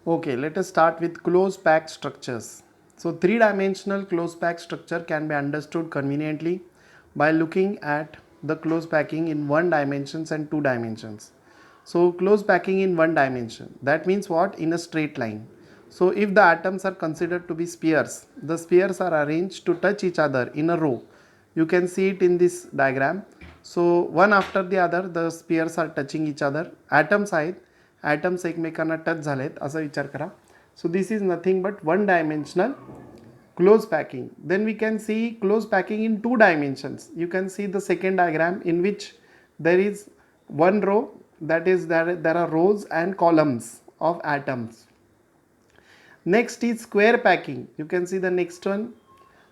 Okay, let us start with close packed structures. So three-dimensional close packed structure can be understood conveniently by looking at the close packing in one dimensions and two dimensions. So close packing in one dimension, that means what? In a straight line. So if the atoms are considered to be spheres, the spheres are arranged to touch each other in a row. You can see it in this diagram. So one after the other the spheres are touching each other. Atoms आहेत, atoms एकमेकांना touch झालेत असा विचार करा. So this is nothing but one dimensional close packing. Then we can see close packing in two dimensions. You can see the second diagram in which there is one row, that is there are rows and columns of atoms. Next is square packing. You can see the next one.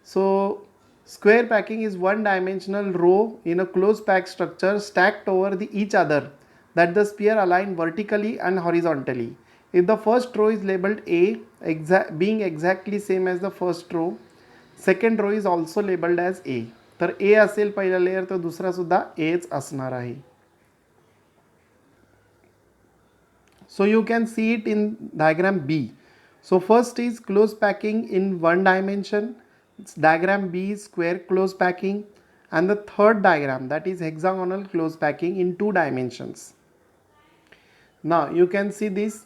So square packing is one dimensional row in a close packed structure stacked over each other that the sphere align vertically and horizontally. If the first row is labeled A, being exactly same as the first row, second row is also labeled as A. तर A असेल पहिला layer तर दुसरा सुद्धा Aच असणार आहे. So you can see it in diagram B. So first is close packing in one dimension. Diagram B is square close packing, and the third diagram, that is hexagonal close packing in two dimensions. Now you can see this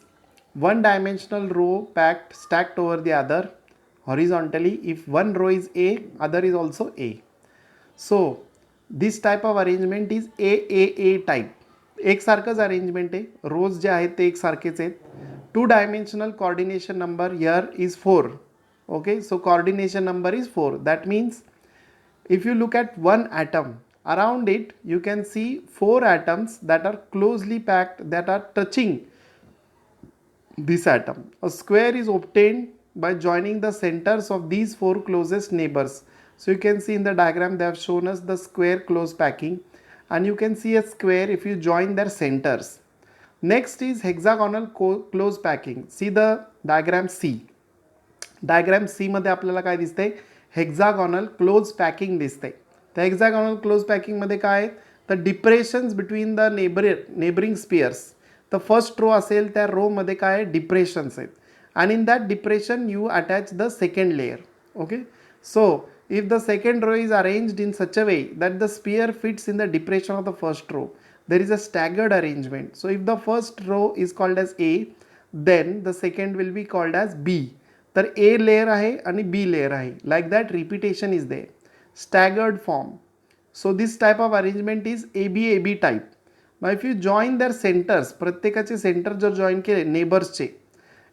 one dimensional row packed stacked over the other horizontally. If one row is A, other is also A. So this type of arrangement is AAA type. एक सारखंच arrangement आहे, रोज जे आहेत ते एक सारखेच आहेत. Two dimensional coordination number here is 4. Okay, so coordination number is 4. That means if you look at one atom, around it you can see 4 atoms that are closely packed, that are touching this atom. A square is obtained by joining the centers of these 4 closest neighbors. So you can see in the diagram they have shown us the square close packing, and you can see a square if you join their centers. Next is hexagonal close packing. See the diagram C. Diagram C मध्ये आपल्याला काय दिसते? Hexagonal close packing दिसते. तर hexagonal close packing मध्ये काय आहे? तर depressions between the neighbouring spheres. तर फर्स्ट रो असेल त्या रो मध्ये काय आहे? डिप्रेशन्स आहेत, and in that depression you attach the second layer. Okay, so if the second row is arranged in such a way that the sphere fits in the depression of the first row, there is a staggered arrangement. So if the first row is called as A, then the second will be called as B. तर A layer आहे आणि B layer आहे. Like that repetition is there. Staggered form. So this type of arrangement is ABAB type. Now if you join their centers, प्रत्येकाचे centre जर join केले नेबर्सचे,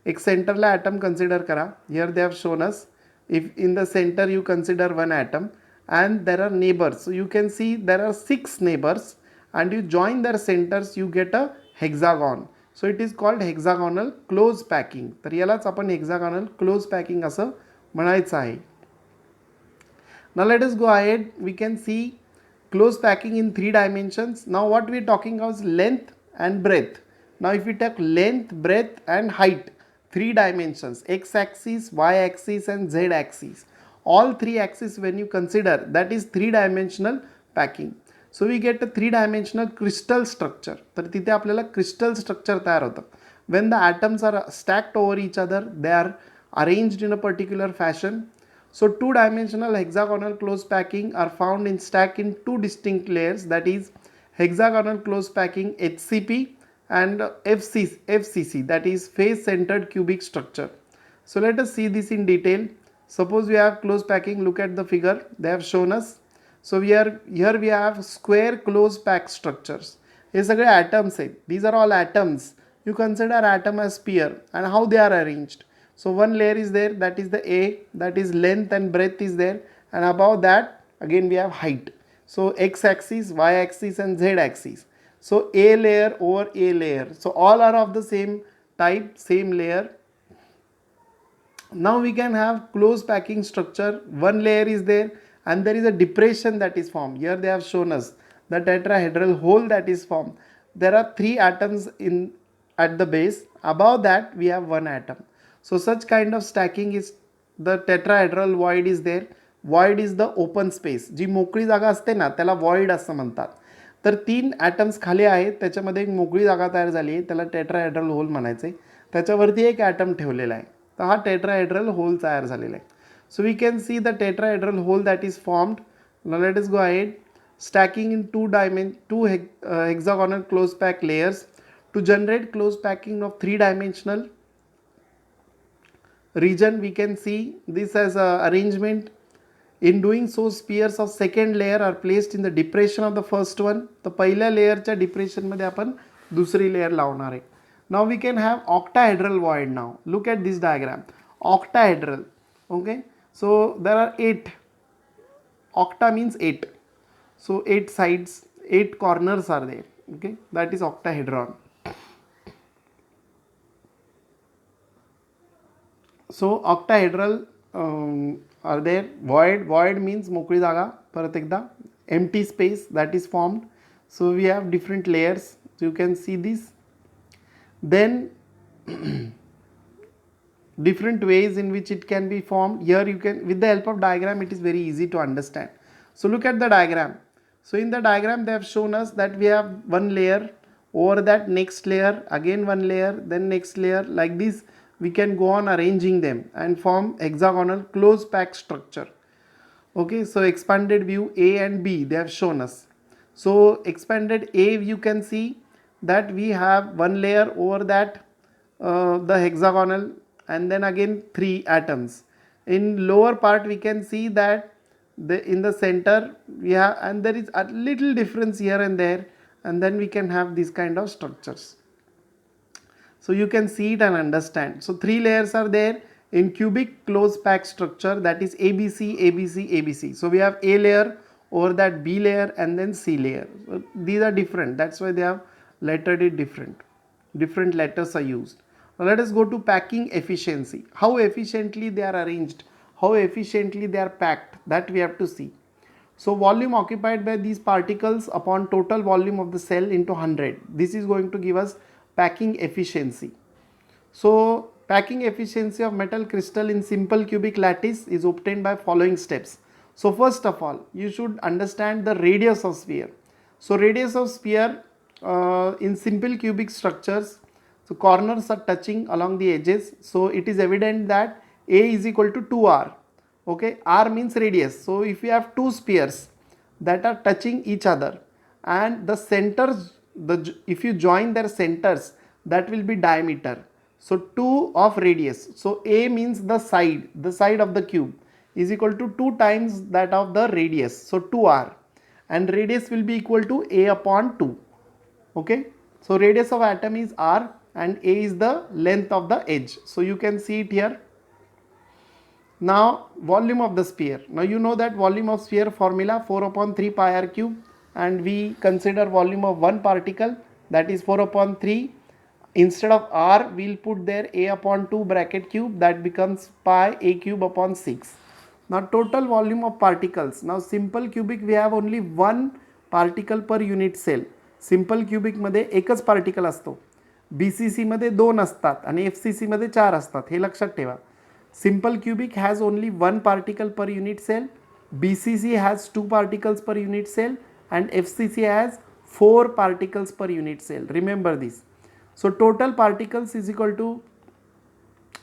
एक सेंटरला ॲटम कन्सिडर करा. Here they have shown us. If in the centre you consider one atom and there are neighbors. So you can see there are 6 neighbors and you join their centers, you get a hexagon. So it is called hexagonal close packing. तर यालाच आपण hexagonal close packing असं म्हणायचं आहे. Now let us go ahead. We can see close packing in 3 dimensions. Now what we are talking about is length and breadth. Now if we take length, breadth and height, 3 dimensions, x axis, y axis and z axis. All 3 axes when you consider, that is 3 dimensional packing. So we get a 3 dimensional crystal structure. तर तिथे आपल्याला crystal structure तयार होतं. When the atoms are stacked over each other, they are arranged in a particular fashion. So 2 dimensional hexagonal close packing are found in stack in 2 distinct layers, that is hexagonal close packing HCP and FCC, that is face centered cubic structure. So let us see this in detail. Suppose we have close packing, look at the figure they have shown us. So here we have square close packed structures. हे सगळे atoms आहेत. These are all atoms. You consider atom as sphere and how they are arranged. So one layer is there, that is the A, that is length and breadth is there, and above that again we have height. So x axis, y axis and z axis. So A layer over A layer. So all are of the same type, same layer. Now we can have close packing structure. One layer is there and there is a depression that is formed. Here they have shown us the tetrahedral hole that is formed. There are 3 atoms at the base. Above that we have 1 atom. So such kind of stacking is the tetrahedral void is there. Void is the open space. जी मोकळी जागा असते ना त्याला void असं म्हणतात. तर 3 atoms खाली आहेत, त्याच्यामध्ये एक मोकळी जागा तयार झाली आहे, त्याला टेट्राहेड्रल होल म्हणायचे. त्याच्यावरती एक ॲटम ठेवलेला आहे. तर हा टेट्राहेड्रल होल तयार झालेला आहे. So we can see the tetrahedral hole that is formed. Now let us go ahead. Stacking in two hexagonal close pack layers to generate close packing of three-dimensional region. We can see this as a arrangement. In doing so, spheres of second layer are placed in the depression of the first one. तर पहिल्या लेयरच्या डिप्रेशनमध्ये आपण दुसरी layer लावणार आहे. Now we can have octahedral void now. Look at this diagram. Octahedral. Okay. So there are 8. Octa means 8. So 8 sides, 8 corners are there. Okay, that is octahedron. So octahedral are there. Void means मोकळी जागा. परत एकदा empty space that is formed. So we have different layers. So you can see this. Then different ways in which it can be formed. Here you can, with the help of diagram, it is very easy to understand. So look at the diagram. So in the diagram they have shown us that we have one layer, over that next layer, again one layer, then next layer. Like this we can go on arranging them and form hexagonal close packed structure. Okay, so expanded view A and B they have shown us. So expanded A, you can see that we have one layer, over that the hexagonal, and then again 3 atoms. In lower part we can see that in the center we have, and there is a little difference here and there, and then we can have these kind of structures. So you can see it and understand. So 3 layers are there in cubic close packed structure, that is ABC, ABC, ABC. So we have A layer, over that B layer, and then C layer. So these are different, that's why they have lettered it different. Different letters are used. Now let us go to packing efficiency. How efficiently they are arranged, how efficiently they are packed, that we have to see. So volume occupied by these particles upon total volume of the cell into 100. This is going to give us packing efficiency. So packing efficiency of metal crystal in simple cubic lattice is obtained by following steps. So first of all, you should understand the radius of sphere. So radius of sphere in simple cubic structures, so corners are touching along the edges. So it is evident that A is equal to 2R. Okay, R means radius. So if you have two spheres that are touching each other, and the centers, if you join their centers, that will be diameter. So 2 of radius. So A means the side of the cube is equal to 2 times that of the radius. So 2R, and radius will be equal to A upon 2. Okay, so radius of atom is R and A is the length of the edge. So you can see it here. Now volume of the sphere. Now you know that volume of sphere formula 4 upon 3 pi r cube, and we consider volume of one particle, that is 4 upon 3. Instead of r we will put there A upon 2 bracket cube, that becomes pi A cube upon 6. Now total volume of particles. Now simple cubic we have only one particle per unit cell. Simple cubic मध्ये एकच particle असतो. BCC मध्ये 2 असतात आणि FCC मध्ये 4 असतात, हे लक्षात ठेवा. Simple cubic has only one particle per unit cell, BCC has 2 particles per unit cell, and FCC has 4 particles per unit cell. Remember this. So total particles is equal to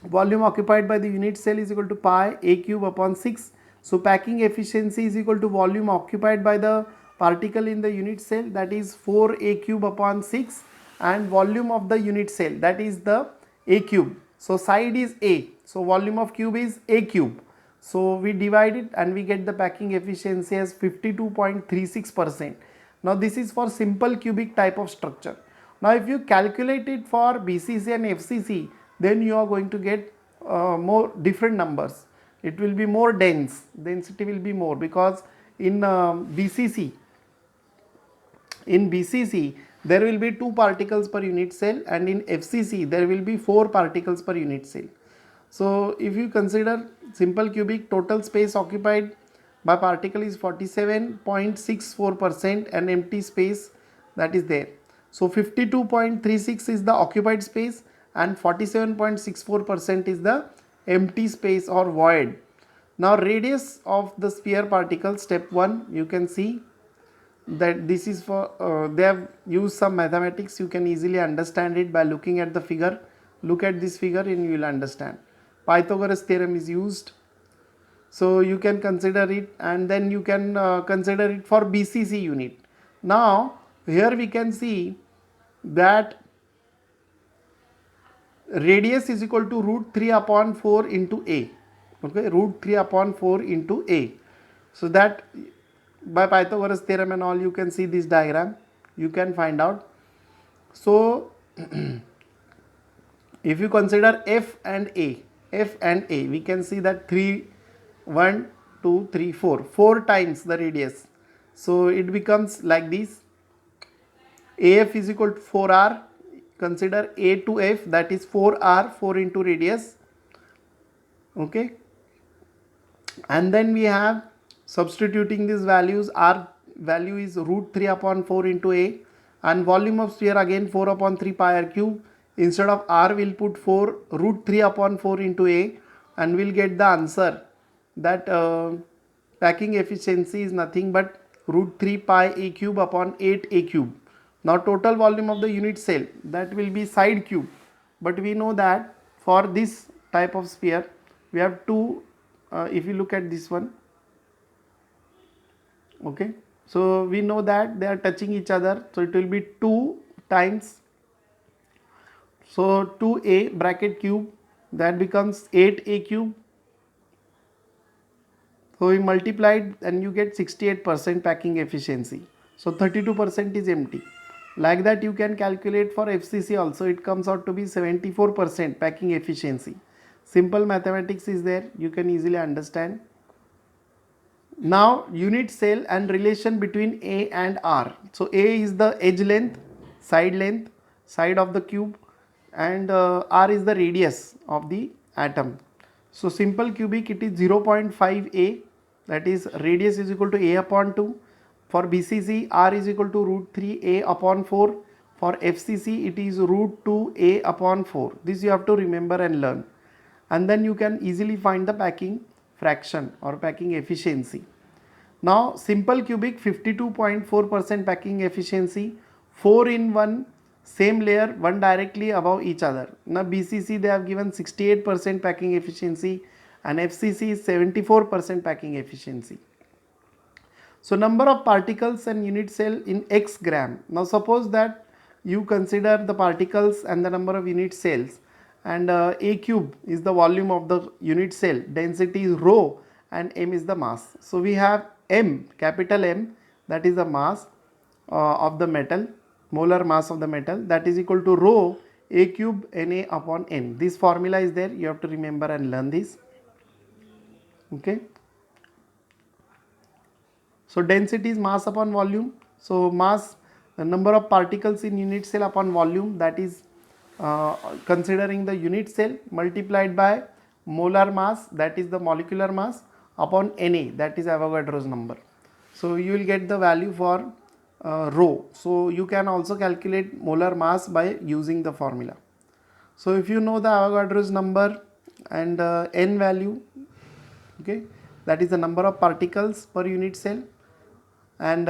volume occupied by the unit cell is equal to pi A cube upon 6. So packing efficiency is equal to volume occupied by the particle in the unit cell, that is 4 A cube upon 6, and volume of the unit cell, that is the A cube. So side is A, so volume of cube is A cube. So we divide it and we get the packing efficiency as 52.36%. Now this is for simple cubic type of structure. Now if you calculate it for BCC and FCC, then you are going to get more different numbers. It will be more dense, density will be more, because in BCC there will be 2 particles per unit cell, and in FCC there will be 4 particles per unit cell. So if you consider simple cubic, total space occupied by particle is 47.64%, and empty space that is there. So 52.36 is the occupied space and 47.64% is the empty space or void. Now radius of the sphere particle, step 1, you can see that this is for they have used some mathematics. You can easily understand it by looking at the figure. look at this figure and you will understand. Pythagoras theorem is used. So you can consider it, and then you can consider it for BCC unit. Now here we can see that radius is equal to root 3 upon 4 into A. Okay, root 3 upon 4 into A. So that by Pythagoras theorem and all, you can see this diagram, you can find out. So if you consider F and A, we can see that 3, 1, 2, 3, 4, 4 times the radius. So it becomes like this. AF is equal to 4R. Consider A to F, that is 4R, 4 into radius. Okay. And then we have substituting these values. R value is root 3 upon 4 into A, and volume of sphere again 4 upon 3 pi r cube. Instead of R, we'll put 4 root 3 upon 4 into A, and we'll get the answer that packing efficiency is nothing but root 3 pi A cube upon 8 A cube. Now total volume of the unit cell, that will be side cube, but we know that for this type of sphere we have two. If you look at this one, okay, so we know that they are touching each other, so it will be 2 times, so 2a bracket cube, that becomes 8a cube. So we multiplied and you get 68% packing efficiency. So 32% is empty. Like that you can calculate for FCC also, it comes out to be 74% packing efficiency. Simple mathematics is there, you can easily understand. Now unit cell and relation between A and R. So A is the edge length, side of the cube, and R is the radius of the atom. So simple cubic, it is 0.5 A, that is radius is equal to A upon 2. For BCC, R is equal to root 3 A upon 4. For FCC, it is root 2 A upon 4. This you have to remember and learn. And then you can easily find the packing fraction or packing efficiency. Now simple cubic, 52.4% packing efficiency, 4 in one, same layer, one directly above each other. Now BCC, they have given 68% packing efficiency, and FCC is 74% packing efficiency. So number of particles and unit cell in x gram. Now suppose that you consider the particles and the number of unit cells, and A cube is the volume of the unit cell, density is rho, and m is the mass. So we have m, capital M, that is the mass of the metal, molar mass of the metal, that is equal to rho A cube Na upon n. This formula is there, you have to remember and learn this. Okay. So density is mass upon volume. So mass, the number of particles in unit cell upon volume, that is considering the unit cell, multiplied by molar mass, that is the molecular mass, upon Na, that is Avogadro's number. So you will get the value for rho. So you can also calculate molar mass by using the formula. So if you know the Avogadro's number and n value, okay, that is the number of particles per unit cell, and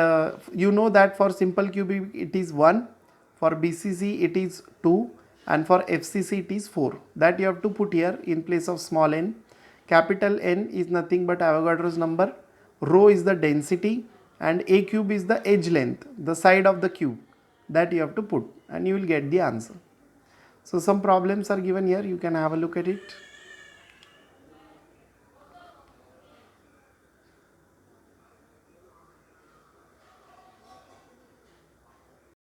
you know that for simple cubic it is 1, for BCC it is 2, and for FCC it is 4. That you have to put here in place of small n. Capital N is nothing but Avogadro's number, rho is the density, and A cube is the edge length, the side of the cube, that you have to put, and you will get the answer. So some problems are given here, you can have a look at it.